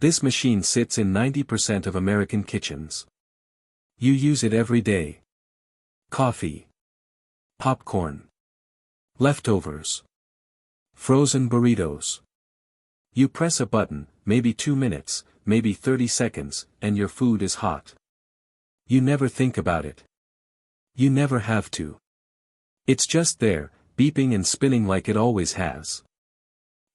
This machine sits in 90% of American kitchens. You use it every day. Coffee. Popcorn. Leftovers. Frozen burritos. You press a button, maybe 2 minutes, maybe 30 seconds, and your food is hot. You never think about it. You never have to. It's just there, beeping and spinning like it always has.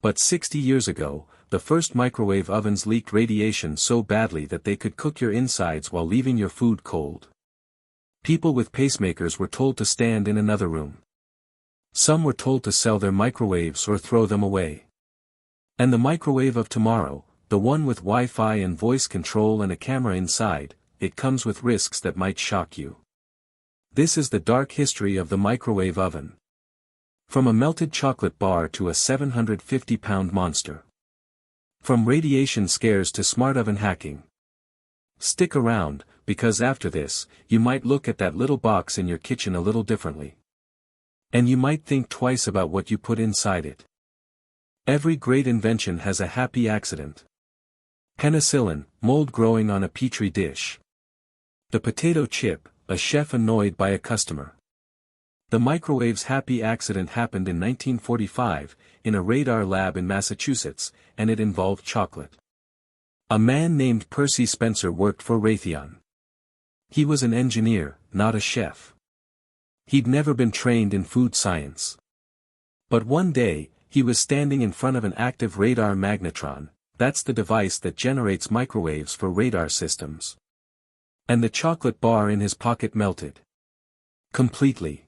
But 60 years ago, the first microwave ovens leaked radiation so badly that they could cook your insides while leaving your food cold. People with pacemakers were told to stand in another room. Some were told to sell their microwaves or throw them away. And the microwave of tomorrow, the one with Wi-Fi and voice control and a camera inside, it comes with risks that might shock you. This is the dark history of the microwave oven. From a melted chocolate bar to a 750-pound monster. From radiation scares to smart oven hacking. Stick around, because after this, you might look at that little box in your kitchen a little differently. And you might think twice about what you put inside it. Every great invention has a happy accident. Penicillin, mold growing on a petri dish. The potato chip, a chef annoyed by a customer. The microwave's happy accident happened in 1945, in a radar lab in Massachusetts, and it involved chocolate. A man named Percy Spencer worked for Raytheon. He was an engineer, not a chef. He'd never been trained in food science. But one day, he was standing in front of an active radar magnetron, that's the device that generates microwaves for radar systems. And the chocolate bar in his pocket melted. Completely.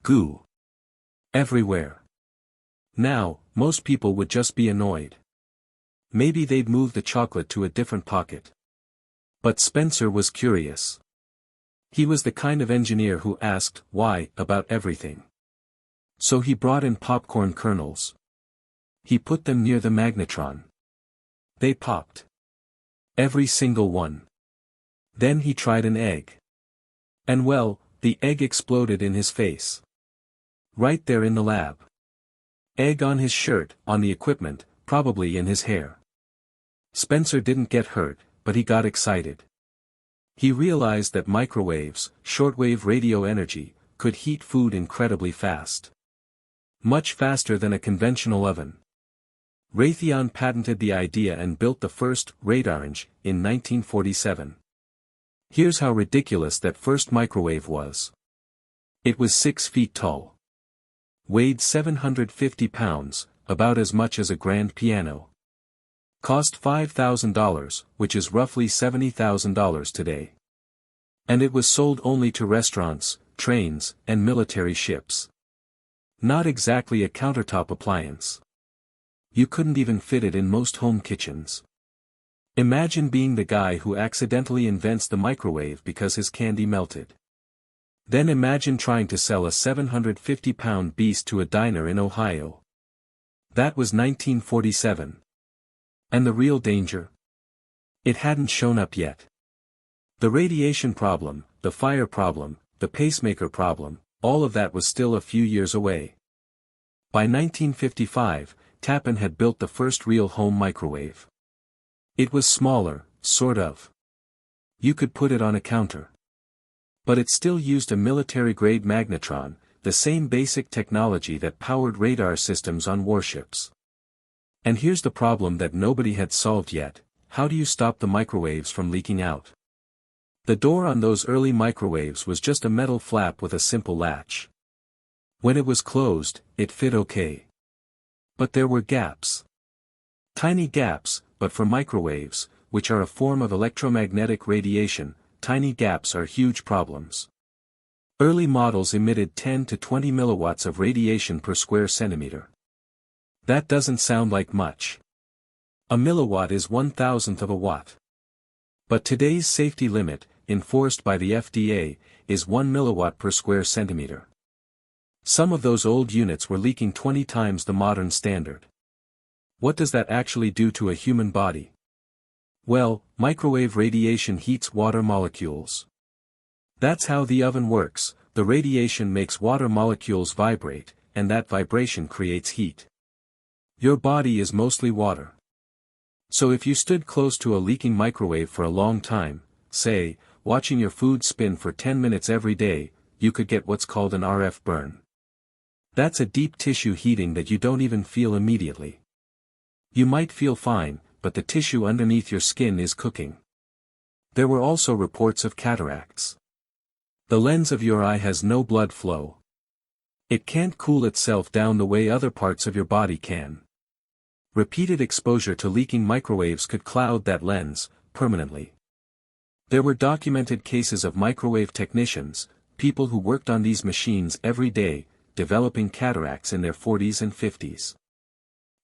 Goo. Everywhere. Now, most people would just be annoyed. Maybe they'd move the chocolate to a different pocket. But Spencer was curious. He was the kind of engineer who asked why about everything. So he brought in popcorn kernels. He put them near the magnetron. They popped. Every single one. Then he tried an egg. And well, the egg exploded in his face. Right there in the lab. Egg on his shirt, on the equipment, probably in his hair. Spencer didn't get hurt, but he got excited. He realized that microwaves, shortwave radio energy, could heat food incredibly fast. Much faster than a conventional oven. Raytheon patented the idea and built the first Radarange in 1947. Here's how ridiculous that first microwave was. It was 6 feet tall. Weighed 750 pounds, about as much as a grand piano. Cost $5,000, which is roughly $70,000 today. And it was sold only to restaurants, trains, and military ships. Not exactly a countertop appliance. You couldn't even fit it in most home kitchens. Imagine being the guy who accidentally invents the microwave because his candy melted. Then imagine trying to sell a 750-pound beast to a diner in Ohio. That was 1947. And the real danger? It hadn't shown up yet. The radiation problem, the fire problem, the pacemaker problem, all of that was still a few years away. By 1955, Tappan had built the first real home microwave. It was smaller, sort of. You could put it on a counter. But it still used a military-grade magnetron, the same basic technology that powered radar systems on warships. And here's the problem that nobody had solved yet: how do you stop the microwaves from leaking out? The door on those early microwaves was just a metal flap with a simple latch. When it was closed, it fit okay. But there were gaps. Tiny gaps, but for microwaves, which are a form of electromagnetic radiation, tiny gaps are huge problems. Early models emitted 10 to 20 milliwatts of radiation per square centimeter. That doesn't sound like much. A milliwatt is 1,000th of a watt. But today's safety limit, enforced by the FDA, is 1 milliwatt per square centimeter. Some of those old units were leaking 20 times the modern standard. What does that actually do to a human body? Well, microwave radiation heats water molecules. That's how the oven works. The radiation makes water molecules vibrate, and that vibration creates heat. Your body is mostly water. So if you stood close to a leaking microwave for a long time, say, watching your food spin for 10 minutes every day, you could get what's called an RF burn. That's a deep tissue heating that you don't even feel immediately. You might feel fine, but the tissue underneath your skin is cooking. There were also reports of cataracts. The lens of your eye has no blood flow. It can't cool itself down the way other parts of your body can. Repeated exposure to leaking microwaves could cloud that lens, permanently. There were documented cases of microwave technicians, people who worked on these machines every day, developing cataracts in their 40s and 50s.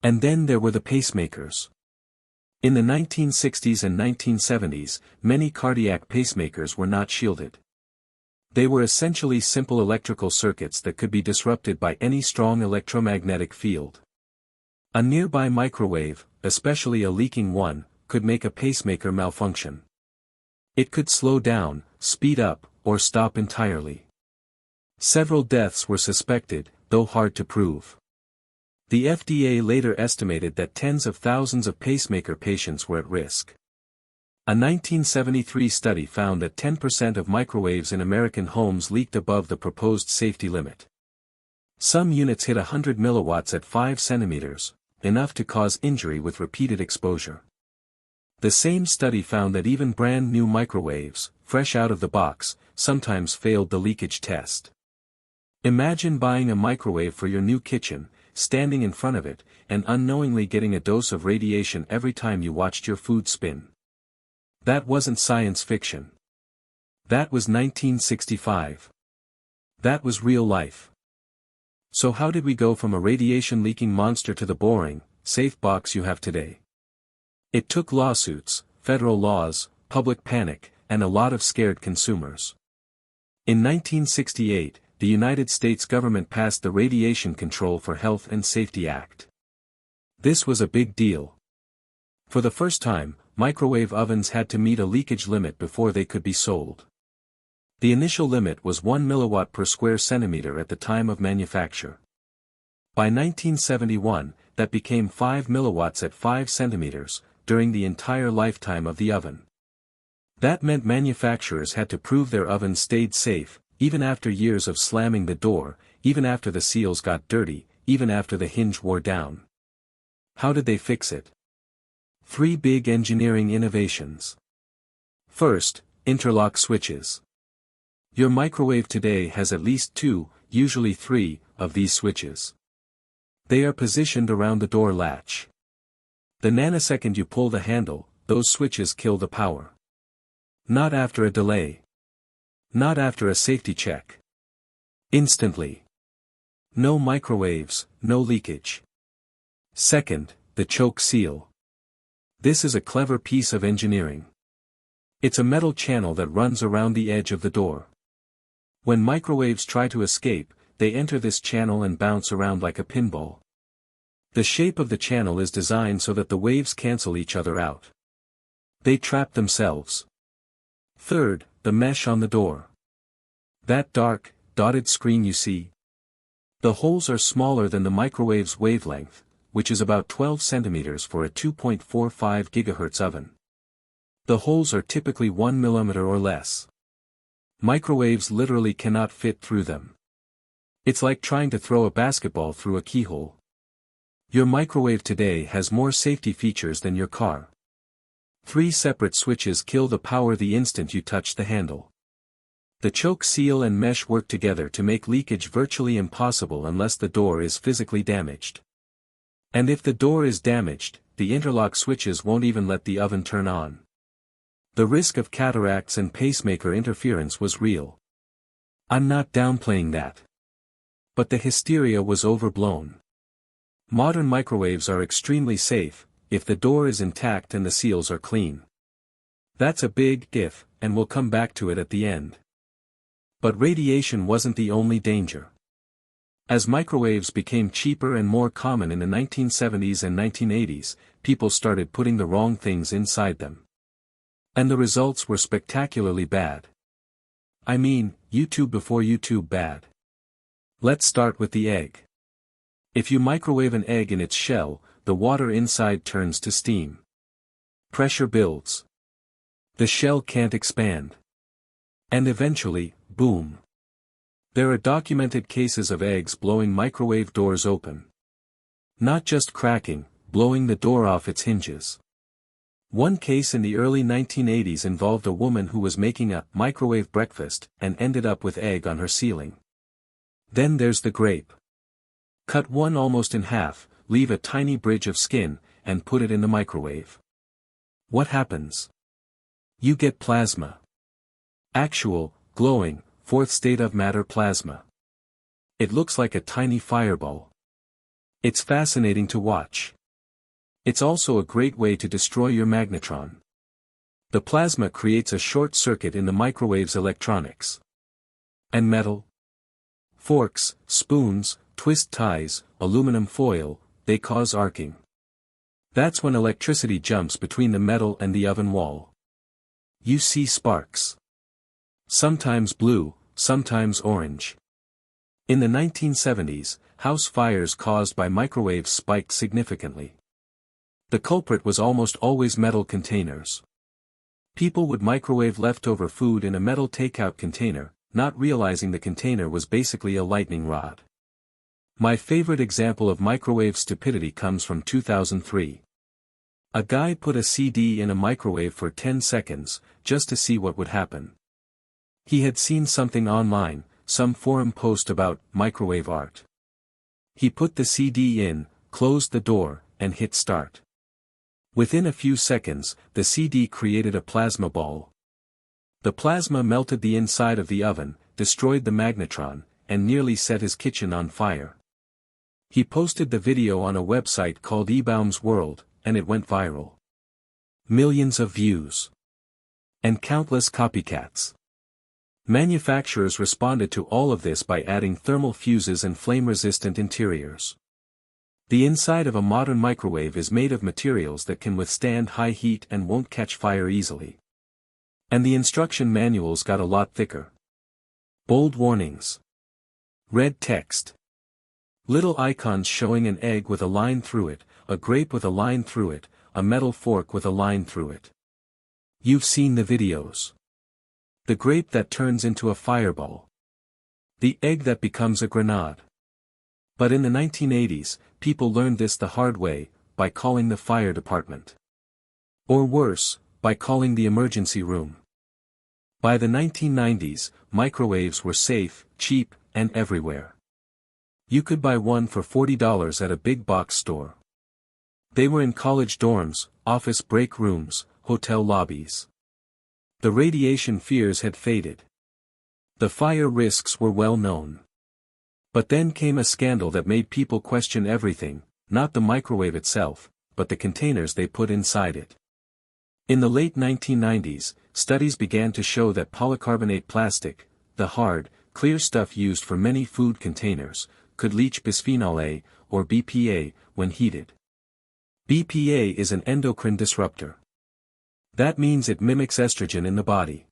And then there were the pacemakers. In the 1960s and 1970s, many cardiac pacemakers were not shielded. They were essentially simple electrical circuits that could be disrupted by any strong electromagnetic field. A nearby microwave, especially a leaking one, could make a pacemaker malfunction. It could slow down, speed up, or stop entirely. Several deaths were suspected, though hard to prove. The FDA later estimated that tens of thousands of pacemaker patients were at risk. A 1973 study found that 10% of microwaves in American homes leaked above the proposed safety limit. Some units hit 100 milliwatts at 5 centimeters, enough to cause injury with repeated exposure. The same study found that even brand new microwaves, fresh out of the box, sometimes failed the leakage test. Imagine buying a microwave for your new kitchen, standing in front of it, and unknowingly getting a dose of radiation every time you watched your food spin. That wasn't science fiction. That was 1965. That was real life. So how did we go from a radiation-leaking monster to the boring, safe box you have today? It took lawsuits, federal laws, public panic, and a lot of scared consumers. In 1968, the United States government passed the Radiation Control for Health and Safety Act. This was a big deal. For the first time, microwave ovens had to meet a leakage limit before they could be sold. The initial limit was 1 milliwatt per square centimeter at the time of manufacture. By 1971, that became 5 milliwatts at 5 centimeters, during the entire lifetime of the oven. That meant manufacturers had to prove their ovens stayed safe, even after years of slamming the door, even after the seals got dirty, even after the hinge wore down. How did they fix it? 3 big engineering innovations. First, interlock switches. Your microwave today has at least 2, usually 3, of these switches. They are positioned around the door latch. The nanosecond you pull the handle, those switches kill the power. Not after a delay. Not after a safety check. Instantly. No microwaves, no leakage. Second, the choke seal. This is a clever piece of engineering. It's a metal channel that runs around the edge of the door. When microwaves try to escape, they enter this channel and bounce around like a pinball. The shape of the channel is designed so that the waves cancel each other out. They trap themselves. Third, the mesh on the door. That dark, dotted screen you see? The holes are smaller than the microwave's wavelength, which is about 12 centimeters for a 2.45 GHz oven. The holes are typically 1 millimeter or less. Microwaves literally cannot fit through them. It's like trying to throw a basketball through a keyhole. Your microwave today has more safety features than your car. 3 separate switches kill the power the instant you touch the handle. The choke seal and mesh work together to make leakage virtually impossible unless the door is physically damaged. And if the door is damaged, the interlock switches won't even let the oven turn on. The risk of cataracts and pacemaker interference was real. I'm not downplaying that. But the hysteria was overblown. Modern microwaves are extremely safe, if the door is intact and the seals are clean. That's a big if, and we'll come back to it at the end. But radiation wasn't the only danger. As microwaves became cheaper and more common in the 1970s and 1980s, people started putting the wrong things inside them. And the results were spectacularly bad. I mean, YouTube before YouTube bad. Let's start with the egg. If you microwave an egg in its shell, the water inside turns to steam. Pressure builds. The shell can't expand. And eventually, boom. There are documented cases of eggs blowing microwave doors open. Not just cracking, blowing the door off its hinges. One case in the early 1980s involved a woman who was making a microwave breakfast and ended up with egg on her ceiling. Then there's the grape. Cut one almost in half, leave a tiny bridge of skin, and put it in the microwave. What happens? You get plasma. Actual, glowing, fourth state of matter plasma. It looks like a tiny fireball. It's fascinating to watch. It's also a great way to destroy your magnetron. The plasma creates a short circuit in the microwave's electronics. And metal? Forks, spoons, twist ties, aluminum foil, they cause arcing. That's when electricity jumps between the metal and the oven wall. You see sparks. Sometimes blue, sometimes orange. In the 1970s, house fires caused by microwaves spiked significantly. The culprit was almost always metal containers. People would microwave leftover food in a metal takeout container, not realizing the container was basically a lightning rod. My favorite example of microwave stupidity comes from 2003. A guy put a CD in a microwave for 10 seconds, just to see what would happen. He had seen something online, some forum post about microwave art. He put the CD in, closed the door, and hit start. Within a few seconds, the CD created a plasma ball. The plasma melted the inside of the oven, destroyed the magnetron, and nearly set his kitchen on fire. He posted the video on a website called eBaum's World, and it went viral. Millions of views. And countless copycats. Manufacturers responded to all of this by adding thermal fuses and flame-resistant interiors. The inside of a modern microwave is made of materials that can withstand high heat and won't catch fire easily. And the instruction manuals got a lot thicker. Bold warnings. Red text. Little icons showing an egg with a line through it, a grape with a line through it, a metal fork with a line through it. You've seen the videos. The grape that turns into a fireball. The egg that becomes a grenade. But in the 1980s, people learned this the hard way, by calling the fire department. Or worse, by calling the emergency room. By the 1990s, microwaves were safe, cheap, and everywhere. You could buy one for $40 at a big box store. They were in college dorms, office break rooms, hotel lobbies. The radiation fears had faded. The fire risks were well known. But then came a scandal that made people question everything, not the microwave itself, but the containers they put inside it. In the late 1990s, studies began to show that polycarbonate plastic, the hard, clear stuff used for many food containers, could leach bisphenol A, or BPA, when heated. BPA is an endocrine disruptor. That means it mimics estrogen in the body.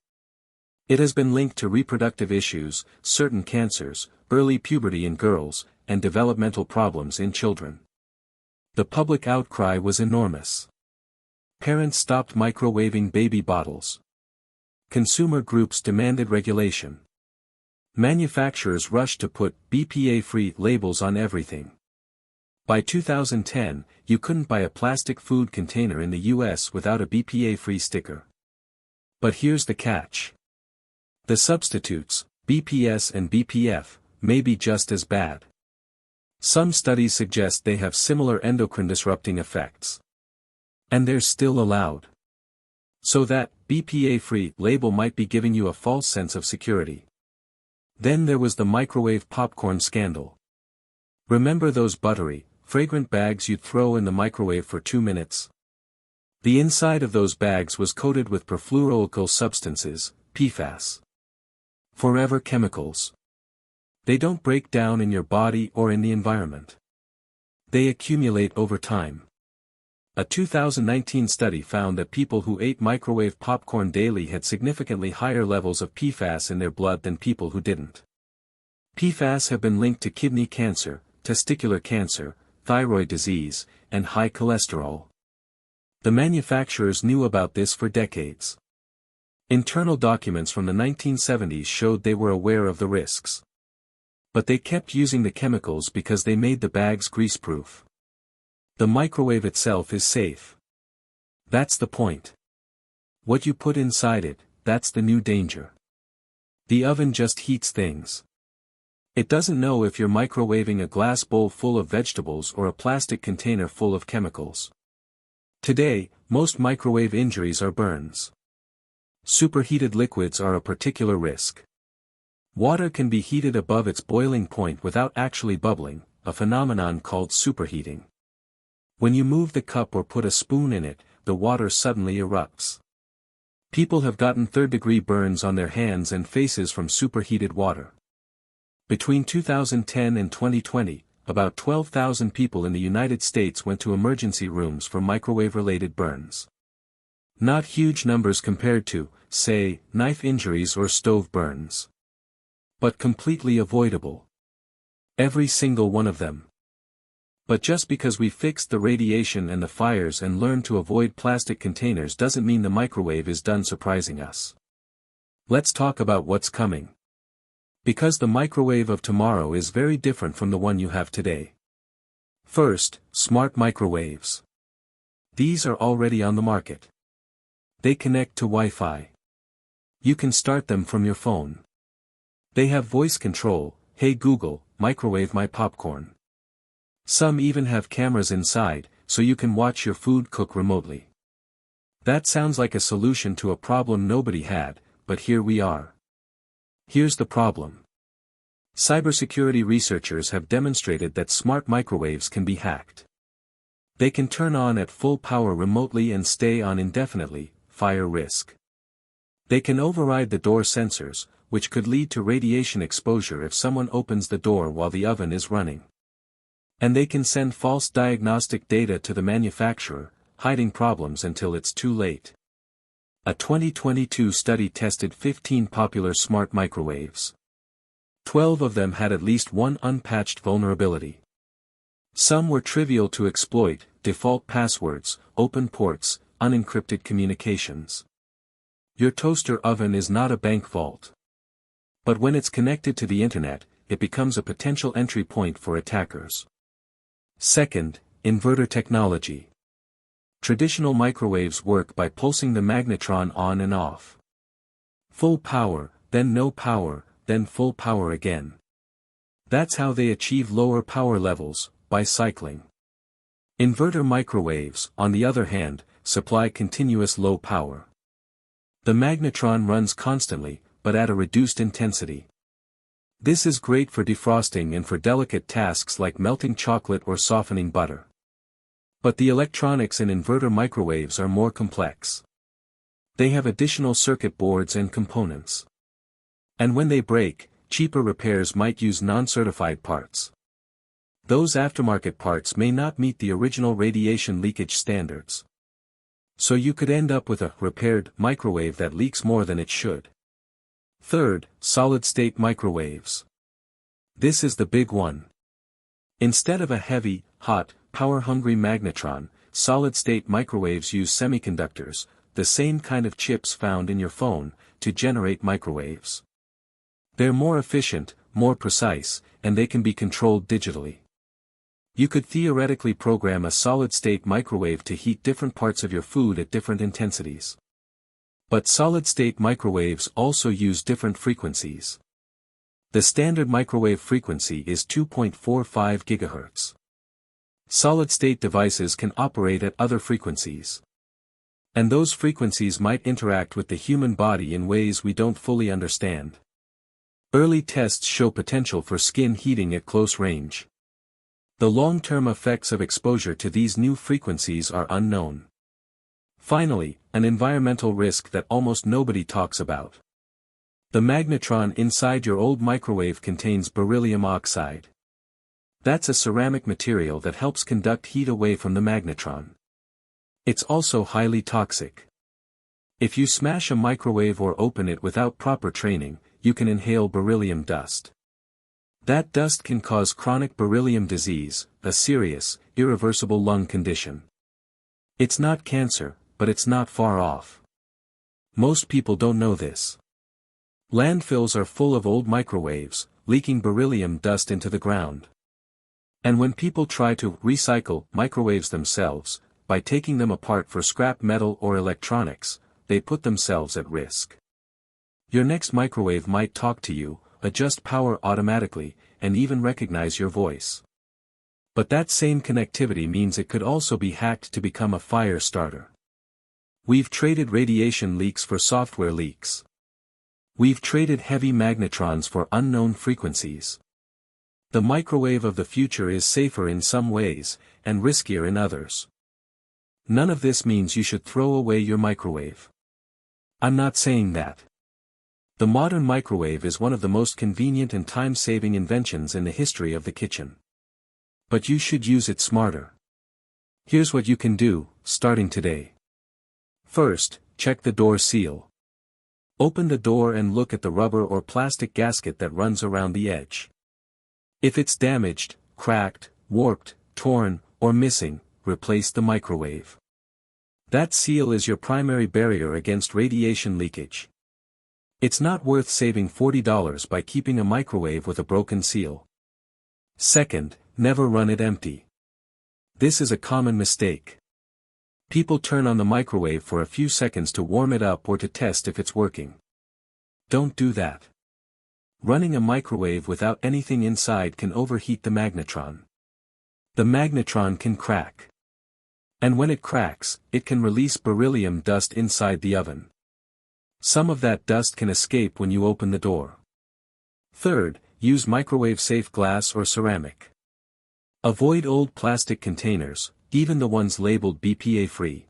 It has been linked to reproductive issues, certain cancers, early puberty in girls, and developmental problems in children. The public outcry was enormous. Parents stopped microwaving baby bottles. Consumer groups demanded regulation. Manufacturers rushed to put BPA-free labels on everything. By 2010, you couldn't buy a plastic food container in the US without a BPA-free sticker. But here's the catch. The substitutes, BPS and BPF, may be just as bad. Some studies suggest they have similar endocrine-disrupting effects. And they're still allowed. So that BPA-free label might be giving you a false sense of security. Then there was the microwave popcorn scandal. Remember those buttery, fragrant bags you'd throw in the microwave for 2 minutes? The inside of those bags was coated with perfluoroalkyl substances, PFAS. Forever chemicals. They don't break down in your body or in the environment. They accumulate over time. A 2019 study found that people who ate microwave popcorn daily had significantly higher levels of PFAS in their blood than people who didn't. PFAS have been linked to kidney cancer, testicular cancer, thyroid disease, and high cholesterol. The manufacturers knew about this for decades. Internal documents from the 1970s showed they were aware of the risks. But they kept using the chemicals because they made the bags grease-proof. The microwave itself is safe. That's the point. What you put inside it, that's the new danger. The oven just heats things. It doesn't know if you're microwaving a glass bowl full of vegetables or a plastic container full of chemicals. Today, most microwave injuries are burns. Superheated liquids are a particular risk. Water can be heated above its boiling point without actually bubbling, a phenomenon called superheating. When you move the cup or put a spoon in it, the water suddenly erupts. People have gotten third-degree burns on their hands and faces from superheated water. Between 2010 and 2020, about 12,000 people in the United States went to emergency rooms for microwave-related burns. Not huge numbers compared to, say, knife injuries or stove burns. But completely avoidable. Every single one of them. But just because we fixed the radiation and the fires and learned to avoid plastic containers doesn't mean the microwave is done surprising us. Let's talk about what's coming. Because the microwave of tomorrow is very different from the one you have today. First, smart microwaves. These are already on the market. They connect to Wi-Fi. You can start them from your phone. They have voice control, "Hey Google, microwave my popcorn." Some even have cameras inside, so you can watch your food cook remotely. That sounds like a solution to a problem nobody had, but here we are. Here's the problem. Cybersecurity researchers have demonstrated that smart microwaves can be hacked. They can turn on at full power remotely and stay on indefinitely, fire risk. They can override the door sensors, which could lead to radiation exposure if someone opens the door while the oven is running. And they can send false diagnostic data to the manufacturer, hiding problems until it's too late. A 2022 study tested 15 popular smart microwaves. 12 of them had at least one unpatched vulnerability. Some were trivial to exploit: default passwords, open ports, unencrypted communications. Your toaster oven is not a bank vault. But when it's connected to the internet, it becomes a potential entry point for attackers. Second, inverter technology. Traditional microwaves work by pulsing the magnetron on and off. Full power, then no power, then full power again. That's how they achieve lower power levels, by cycling. Inverter microwaves, on the other hand, supply continuous low power. The magnetron runs constantly, but at a reduced intensity. This is great for defrosting and for delicate tasks like melting chocolate or softening butter. But the electronics in inverter microwaves are more complex. They have additional circuit boards and components. And when they break, cheaper repairs might use non-certified parts. Those aftermarket parts may not meet the original radiation leakage standards. So you could end up with a repaired microwave that leaks more than it should. Third, solid-state microwaves. This is the big one. Instead of a heavy, hot, power-hungry magnetron, solid-state microwaves use semiconductors, the same kind of chips found in your phone, to generate microwaves. They're more efficient, more precise, and they can be controlled digitally. You could theoretically program a solid-state microwave to heat different parts of your food at different intensities. But solid-state microwaves also use different frequencies. The standard microwave frequency is 2.45 GHz. Solid-state devices can operate at other frequencies. And those frequencies might interact with the human body in ways we don't fully understand. Early tests show potential for skin heating at close range. The long-term effects of exposure to these new frequencies are unknown. Finally, an environmental risk that almost nobody talks about. The magnetron inside your old microwave contains beryllium oxide. That's a ceramic material that helps conduct heat away from the magnetron. It's also highly toxic. If you smash a microwave or open it without proper training, you can inhale beryllium dust. That dust can cause chronic beryllium disease, a serious, irreversible lung condition. It's not cancer, but it's not far off. Most people don't know this. Landfills are full of old microwaves, leaking beryllium dust into the ground. And when people try to recycle microwaves themselves, by taking them apart for scrap metal or electronics, they put themselves at risk. Your next microwave might talk to you, adjust power automatically, and even recognize your voice. But that same connectivity means it could also be hacked to become a fire starter. We've traded radiation leaks for software leaks. We've traded heavy magnetrons for unknown frequencies. The microwave of the future is safer in some ways, and riskier in others. None of this means you should throw away your microwave. I'm not saying that. The modern microwave is one of the most convenient and time-saving inventions in the history of the kitchen. But you should use it smarter. Here's what you can do, starting today. First, check the door seal. Open the door and look at the rubber or plastic gasket that runs around the edge. If it's damaged, cracked, warped, torn, or missing, replace the microwave. That seal is your primary barrier against radiation leakage. It's not worth saving $40 by keeping a microwave with a broken seal. Second, never run it empty. This is a common mistake. People turn on the microwave for a few seconds to warm it up or to test if it's working. Don't do that. Running a microwave without anything inside can overheat the magnetron. The magnetron can crack. And when it cracks, it can release beryllium dust inside the oven. Some of that dust can escape when you open the door. Third, use microwave-safe glass or ceramic. Avoid old plastic containers, even the ones labeled BPA-free.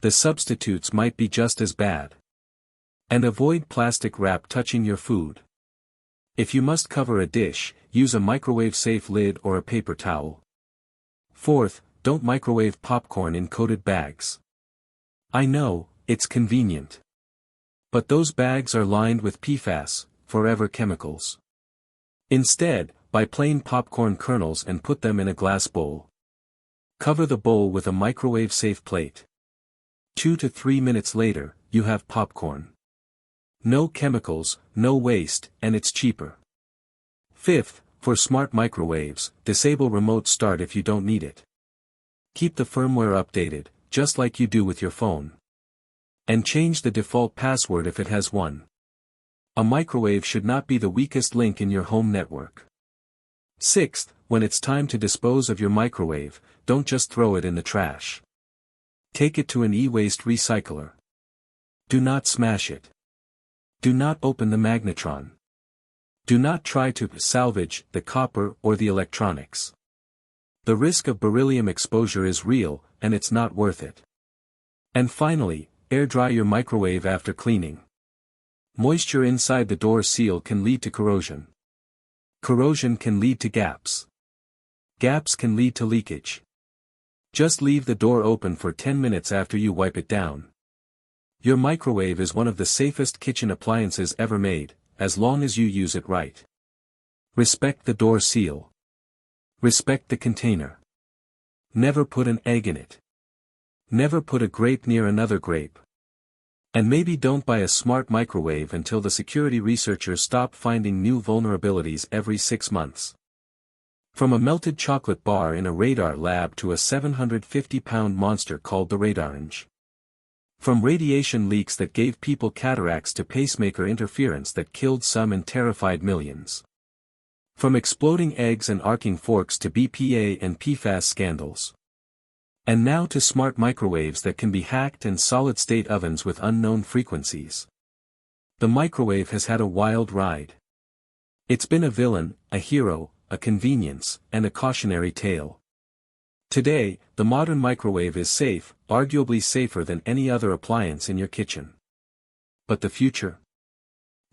The substitutes might be just as bad. And avoid plastic wrap touching your food. If you must cover a dish, use a microwave-safe lid or a paper towel. Fourth, don't microwave popcorn in coated bags. I know, it's convenient. But those bags are lined with PFAS, forever chemicals. Instead, buy plain popcorn kernels and put them in a glass bowl. Cover the bowl with a microwave-safe plate. 2 to 3 minutes later, you have popcorn. No chemicals, no waste, and it's cheaper. Fifth, for smart microwaves, disable remote start if you don't need it. Keep the firmware updated, just like you do with your phone. And change the default password if it has one. A microwave should not be the weakest link in your home network. Sixth, when it's time to dispose of your microwave, don't just throw it in the trash. Take it to an e-waste recycler. Do not smash it. Do not open the magnetron. Do not try to salvage the copper or the electronics. The risk of beryllium exposure is real, and it's not worth it. And finally, air dry your microwave after cleaning. Moisture inside the door seal can lead to corrosion. Corrosion can lead to gaps. Gaps can lead to leakage. Just leave the door open for 10 minutes after you wipe it down. Your microwave is one of the safest kitchen appliances ever made, as long as you use it right. Respect the door seal. Respect the container. Never put an egg in it. Never put a grape near another grape. And maybe don't buy a smart microwave until the security researchers stop finding new vulnerabilities every 6 months. From a melted chocolate bar in a radar lab to a 750-pound monster called the Radarange. From radiation leaks that gave people cataracts to pacemaker interference that killed some and terrified millions. From exploding eggs and arcing forks to BPA and PFAS scandals. And now to smart microwaves that can be hacked and solid-state ovens with unknown frequencies. The microwave has had a wild ride. It's been a villain, a hero, a convenience, and a cautionary tale. Today, the modern microwave is safe, arguably safer than any other appliance in your kitchen. But the future?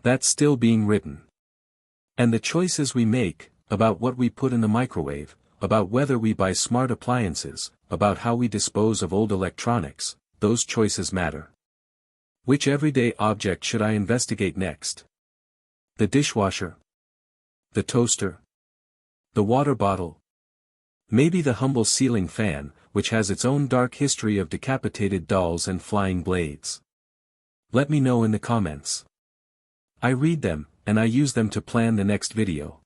That's still being written. And the choices we make, about what we put in the microwave, about whether we buy smart appliances, about how we dispose of old electronics, those choices matter. Which everyday object should I investigate next? The dishwasher? The toaster? The water bottle? Maybe the humble ceiling fan, which has its own dark history of decapitated dolls and flying blades. Let me know in the comments. I read them, and I use them to plan the next video.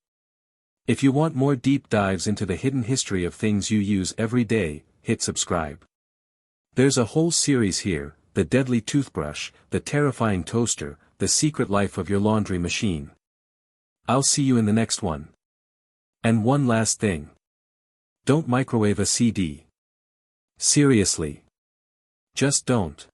If you want more deep dives into the hidden history of things you use every day, hit subscribe. There's a whole series here: the deadly toothbrush, the terrifying toaster, the secret life of your laundry machine. I'll see you in the next one. And one last thing. Don't microwave a CD. Seriously. Just don't.